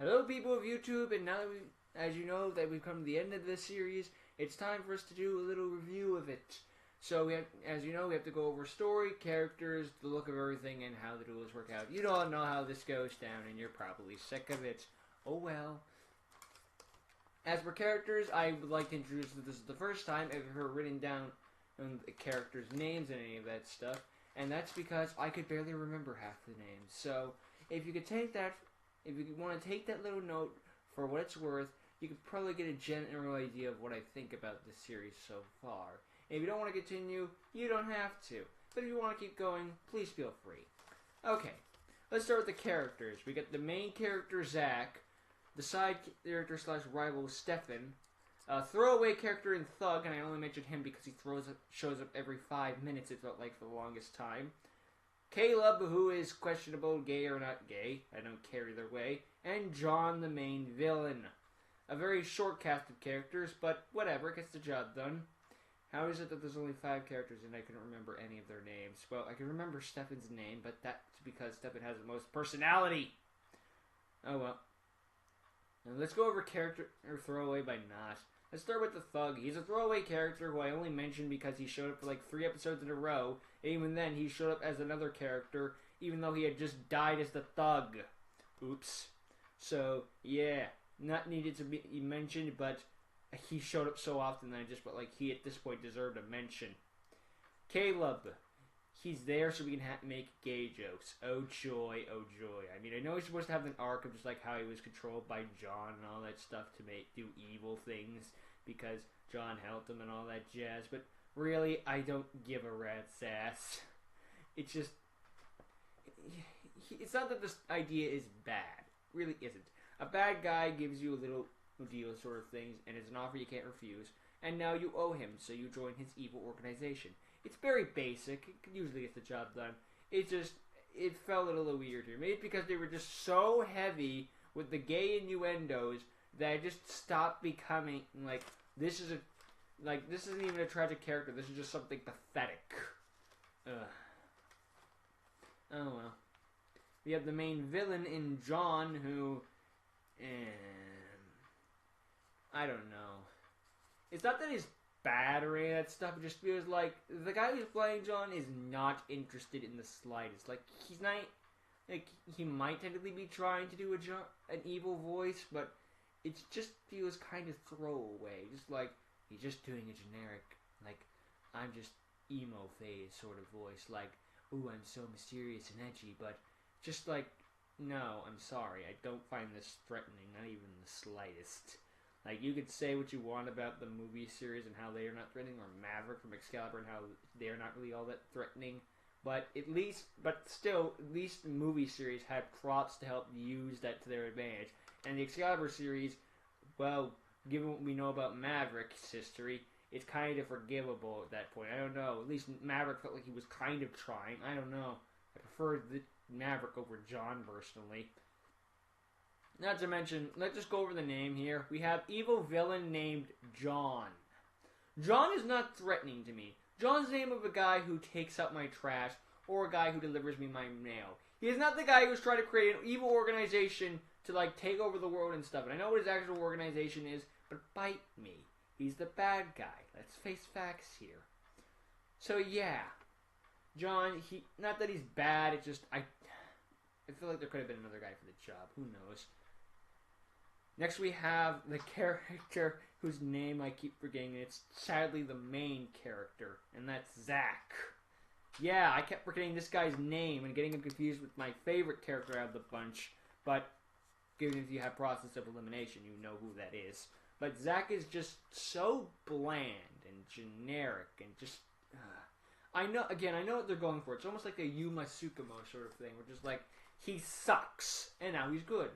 Hello, people of YouTube, and now that as you know that we've come to the end of this series, it's time for us to do a little review of it. So, as you know, we have to go over story, characters, the look of everything, and how the duels work out. You don't know how this goes down, and you're probably sick of it. Oh well. As for characters, I would like to introduce that this is the first time I've ever written down the characters' names and any of that stuff, and that's because I could barely remember half the names. So, if you want to take that little note for what it's worth, you could probably get a general idea of what I think about this series so far. And if you don't want to continue, you don't have to. But if you want to keep going, please feel free. Okay, let's start with the characters. We got the main character, Zack, the side character / rival, Stefan, a throwaway character in Thug, and I only mentioned him because he shows up every 5 minutes, it felt like, for the longest time. Caleb, who is questionable, gay or not gay, I don't care either way, and John, the main villain. A very short cast of characters, but whatever, gets the job done. How is it that there's only 5 characters and I couldn't remember any of their names? Well, I can remember Stefan's name, but that's because Stefan has the most personality. Oh well. Now let's go over character or throwaway by not. Let's start with the Thug. He's a throwaway character who I only mentioned because he showed up for like 3 episodes in a row. And even then, he showed up as another character, even though he had just died as the Thug. Oops. So, yeah. Not needed to be mentioned, but he showed up so often that I just felt like he, at this point, deserved a mention. Caleb. He's there so we can make gay jokes. Oh joy, oh joy. I mean, I know he's supposed to have an arc of just like how he was controlled by John and all that stuff to do evil things because John helped him and all that jazz, but really, I don't give a rat's ass. It's just, it's not that this idea is bad. It really isn't. A bad guy gives you a little deal sort of things, and it's an offer you can't refuse, and now you owe him, so you join his evil organization. It's very basic. It usually gets the job done. It felt a little weird here. Maybe because they were just so heavy with the gay innuendos that it just stopped becoming like this isn't even a tragic character. This is just something pathetic. Ugh. Oh well. We have the main villain in John, who, I don't know. It's not that he's bad or any of that stuff. It just feels like the guy who's playing John is not interested in the slightest. Like, he's not, like, he might technically be trying to do an evil voice, but it just feels kind of throwaway. Just like, he's just doing a generic, like, I'm just emo phase sort of voice. Like, ooh, I'm so mysterious and edgy, but just like, no, I'm sorry. I don't find this threatening, not even the slightest. Like, you could say what you want about the movie series and how they are not threatening, or Maverick from Excalibur and how they are not really all that threatening, but still, at least the movie series had plots to help use that to their advantage. And the Excalibur series, well, given what we know about Maverick's history, it's kind of forgivable at that point. I don't know. At least Maverick felt like he was kind of trying. I don't know. I prefer Maverick over John, personally. Not to mention, let's just go over the name here. We have evil villain named John. John is not threatening to me. John's the name of a guy who takes out my trash or a guy who delivers me my mail. He is not the guy who's trying to create an evil organization to, like, take over the world and stuff. And I know what his actual organization is, but bite me. He's the bad guy. Let's face facts here. So, yeah. John, not that he's bad, it's just, I feel like there could have been another guy for the job. Who knows? Next we have the character whose name I keep forgetting, and it's sadly the main character, and that's Zack. Yeah, I kept forgetting this guy's name and getting him confused with my favorite character out of the bunch, but given if you have process of elimination, you know who that is. But Zack is just so bland and generic and just... I know what they're going for. It's almost like a Yu Masukumo sort of thing, which is like, he sucks, and now he's good.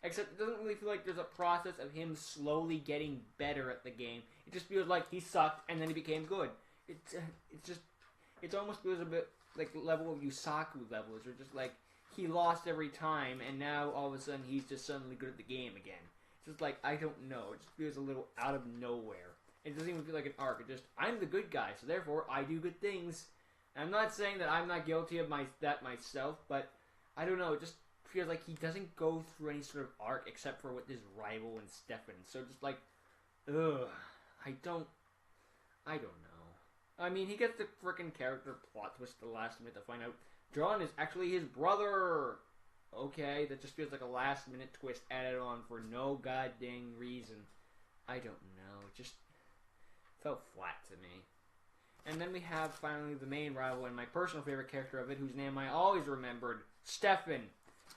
Except it doesn't really feel like there's a process of him slowly getting better at the game. It just feels like he sucked and then he became good. It almost feels a bit like the level of Yusaku levels, or just like he lost every time and now all of a sudden he's just suddenly good at the game again. It's just like, I don't know. It just feels a little out of nowhere. It doesn't even feel like an arc. It just, I'm the good guy, so therefore I do good things. And I'm not saying that I'm not guilty of that myself, but I don't know. It just feels like he doesn't go through any sort of arc except for with his rival and Stefan. So just like, ugh, I don't know. I mean, he gets the frickin' character plot twist at the last minute to find out John is actually his brother. Okay, that just feels like a last minute twist added on for no goddamn reason. I don't know. It just felt flat to me. And then we have finally the main rival and my personal favorite character of it, whose name I always remembered, Stefan.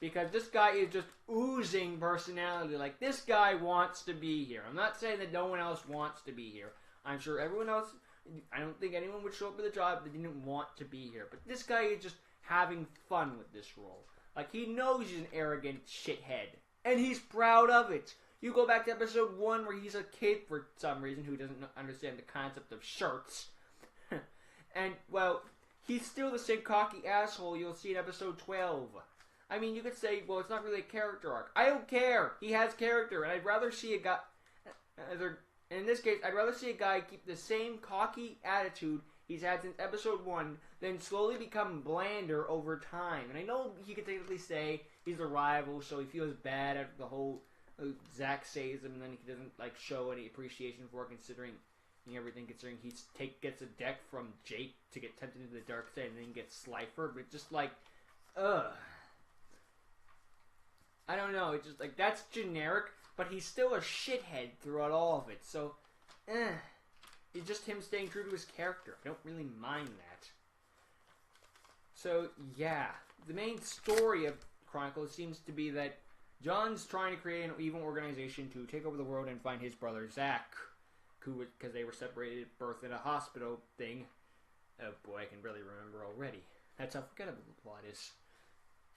Because this guy is just oozing personality. Like, this guy wants to be here. I'm not saying that no one else wants to be here. I'm sure everyone else, I don't think anyone would show up for the job that didn't want to be here. But this guy is just having fun with this role. Like, he knows he's an arrogant shithead. And he's proud of it. You go back to episode 1 where he's a kid for some reason who doesn't understand the concept of shirts. And, well, he's still the same cocky asshole you'll see in episode 12. I mean, you could say, well, it's not really a character arc. I don't care. He has character, and I'd rather see a guy... In this case, I'd rather see a guy keep the same cocky attitude he's had since episode 1 than slowly become blander over time. And I know he could technically say he's a rival, so he feels bad after the whole Zack saves him, and then he doesn't like show any appreciation for considering everything, considering he gets a deck from Jake to get tempted into the dark side and then gets Slifer, but just like, ugh. I don't know, it's just like, that's generic, but he's still a shithead throughout all of it, so, it's just him staying true to his character. I don't really mind that. So, yeah, the main story of Chronicles seems to be that John's trying to create an evil organization to take over the world and find his brother Zack, who, because they were separated at birth in a hospital thing. Oh boy, I can really remember already. That's how forgettable the plot is.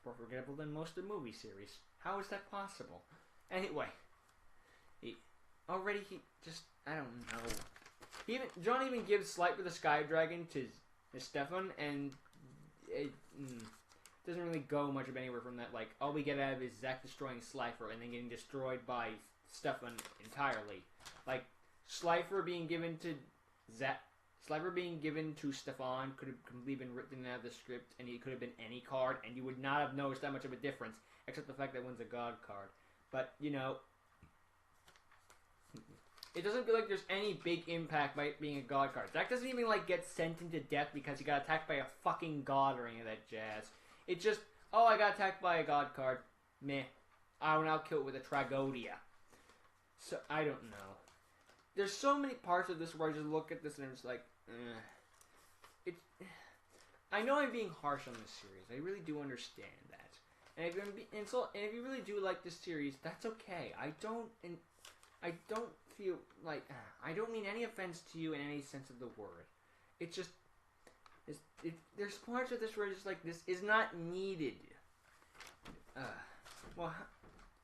More forgettable than most of the movie series. How is that possible? Anyway, I don't know. John even gives Slifer the Sky Dragon to Stefan, and it doesn't really go much of anywhere from that. Like, all we get out of it is Zack destroying Slifer and then getting destroyed by Stefan entirely. Like, Slifer being given to Stefan could have completely been written out of the script, and it could have been any card, and you would not have noticed that much of a difference, except the fact that one's a god card. But, you know, it doesn't feel like there's any big impact by it being a god card. Zack doesn't even, like, get sent into death because he got attacked by a fucking god or any of that jazz. It's just, oh, I got attacked by a god card. Meh. I will now kill it with a Tragodia. So, I don't know. There's so many parts of this where I just look at this and I'm just like, I know I'm being harsh on this series. I really do understand that. And if you really do like this series, that's okay. I don't feel like, I don't mean any offense to you in any sense of the word. It's just, there's parts of this where it's just like, this is not needed. Well,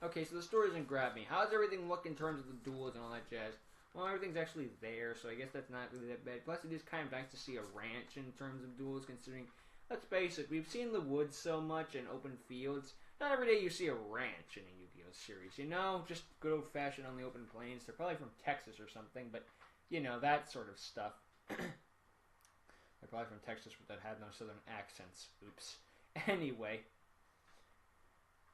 okay, so the story doesn't grab me. How does everything look in terms of the duels and all that jazz? Well, everything's actually there, so I guess that's not really that bad. Plus, it is kind of nice to see a ranch in terms of duels, considering, let's face it, we've seen the woods so much and open fields. Not every day you see a ranch in a Yu-Gi-Oh! Series, you know? Just good old-fashioned on the open plains. They're probably from Texas or something, but, you know, that sort of stuff. They're probably from Texas that have no southern accents. Oops. Anyway.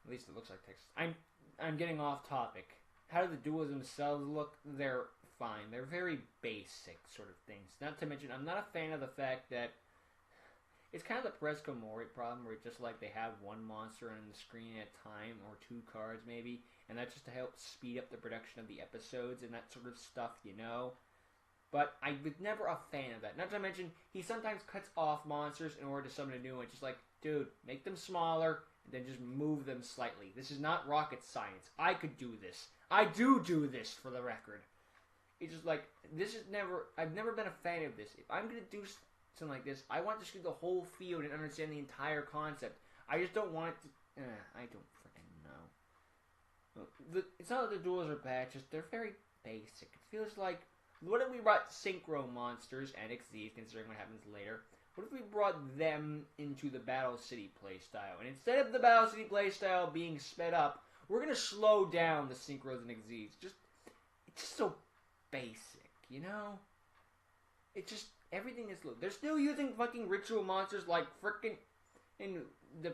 At least it looks like Texas. I'm getting off topic. How do the duels themselves look? They're fine. They're very basic sort of things. Not to mention, I'm not a fan of the fact that it's kind of the Presco Mori problem where it's just like they have one monster on the screen at a time, or 2 cards maybe, and that's just to help speed up the production of the episodes and that sort of stuff, you know? But I was never a fan of that. Not to mention, he sometimes cuts off monsters in order to summon a new one. Just like, dude, make them smaller, and then just move them slightly. This is not rocket science. I could do this. I do this, for the record. It's just like, I've never been a fan of this. If I'm going to do something like this, I want to see the whole field and understand the entire concept. I just don't want it to, I don't freaking know. It's not that the duels are bad, just they're very basic. It feels like, what if we brought Syncro Monsters, NXZ, considering what happens later, what if we brought them into the Battle City playstyle? And instead of the Battle City playstyle being sped up, we're going to slow down the Synchros and XZs. It's just so basic, you know? It's just, everything is slow. They're still using fucking ritual monsters like frickin' in the...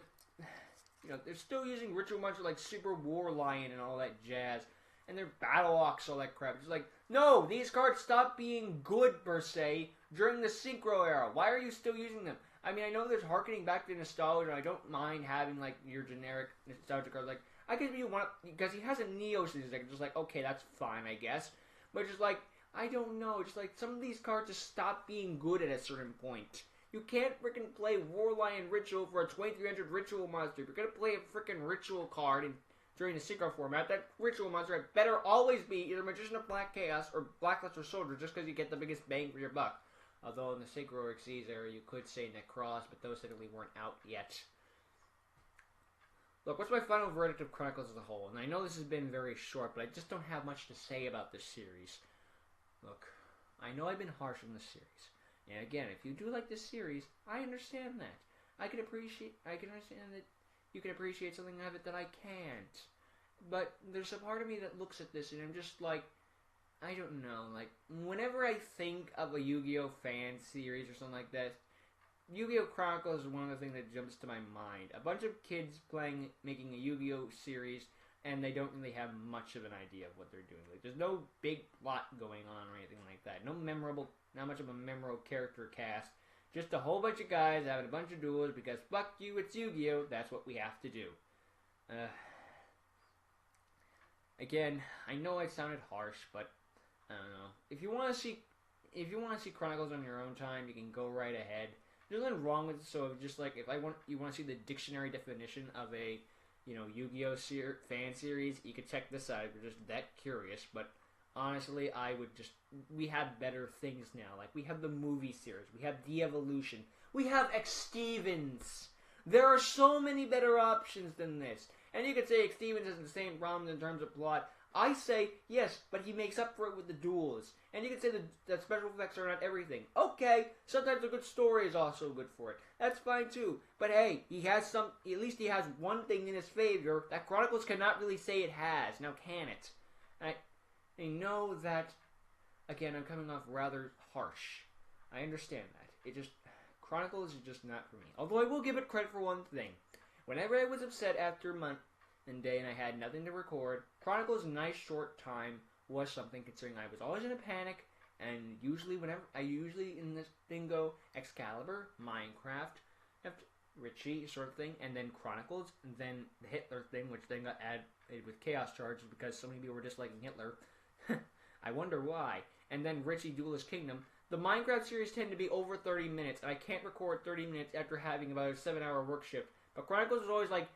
they're still using ritual monsters like Super War Lion and all that jazz. And their Battle Ox, all that crap. It's like, no, these cards stopped being good, per se, during the Syncro era. Why are you still using them? I mean, I know there's harkening back to nostalgia, and I don't mind having, like, your generic nostalgia cards. Like, I guess you want, because he has a Neo series, like, just like, okay, that's fine, I guess. But just like, I don't know, just like, some of these cards just stop being good at a certain point. You can't freaking play War Lion Ritual for a 2300 Ritual Monster. If you're gonna play a freaking Ritual card during the Synchro format, that Ritual Monster had better always be either Magician of Black Chaos or Blackluster Soldier, just because you get the biggest bang for your buck. Although in the Synchro Xyz era, you could say Necross, but those technically weren't out yet. Look, what's my final verdict of Chronicles as a whole? And I know this has been very short, but I just don't have much to say about this series. Look, I know I've been harsh on this series. And again, if you do like this series, I understand that. I can understand that you can appreciate something of it that I can't. But there's a part of me that looks at this and I'm just like, I don't know, like, whenever I think of a Yu-Gi-Oh! Fan series or something like that, Yu-Gi-Oh! Chronicles is one of the things that jumps to my mind. A bunch of kids making a Yu-Gi-Oh! Series, and they don't really have much of an idea of what they're doing. Like, there's no big plot going on or anything like that. Not much of a memorable character cast. Just a whole bunch of guys having a bunch of duels because, fuck you, it's Yu-Gi-Oh! That's what we have to do. Again, I know I sounded harsh, but I don't know. If you want to see Chronicles on your own time, you can go right ahead. There's nothing wrong with it. So just like if you want to see the dictionary definition of a Yu-Gi-Oh! Fan series, you can check this out if you're just that curious. But honestly, we have better things now. Like we have the movie series, we have De-Evolution, we have X Stevens. There are so many better options than this. And you could say X Stevens has the same problems in terms of plot. I say, yes, but he makes up for it with the duels. And you could say that special effects are not everything. Okay, sometimes a good story is also good for it. That's fine too. But hey, at least he has one thing in his favor that Chronicles cannot really say it has. Now can it? I know that, again, I'm coming off rather harsh. I understand that. Chronicles is just not for me. Although I will give it credit for one thing. Whenever I was upset after a month and day and I had nothing to record, Chronicles' nice short time was something, considering I was always in a panic, and usually in this thing go Excalibur, Minecraft, Richie sort of thing, and then Chronicles, and then the Hitler thing, which then got added with Chaos charges because so many people were disliking Hitler. I wonder why. And then Richie Duelist Kingdom. The Minecraft series tend to be over 30 minutes, and I can't record 30 minutes after having about a 7-hour work shift. But Chronicles is always like,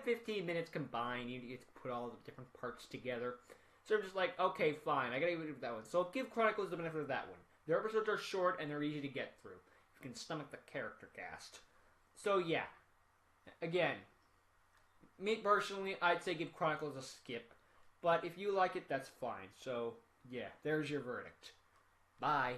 15 minutes combined. You get to put all the different parts together. So I'm just like, okay, fine. I gotta give it that one. So I'll give Chronicles the benefit of that one. Their episodes are short and they're easy to get through. You can stomach the character cast. So yeah. Again, me personally, I'd say give Chronicles a skip. But if you like it, that's fine. So yeah, there's your verdict. Bye.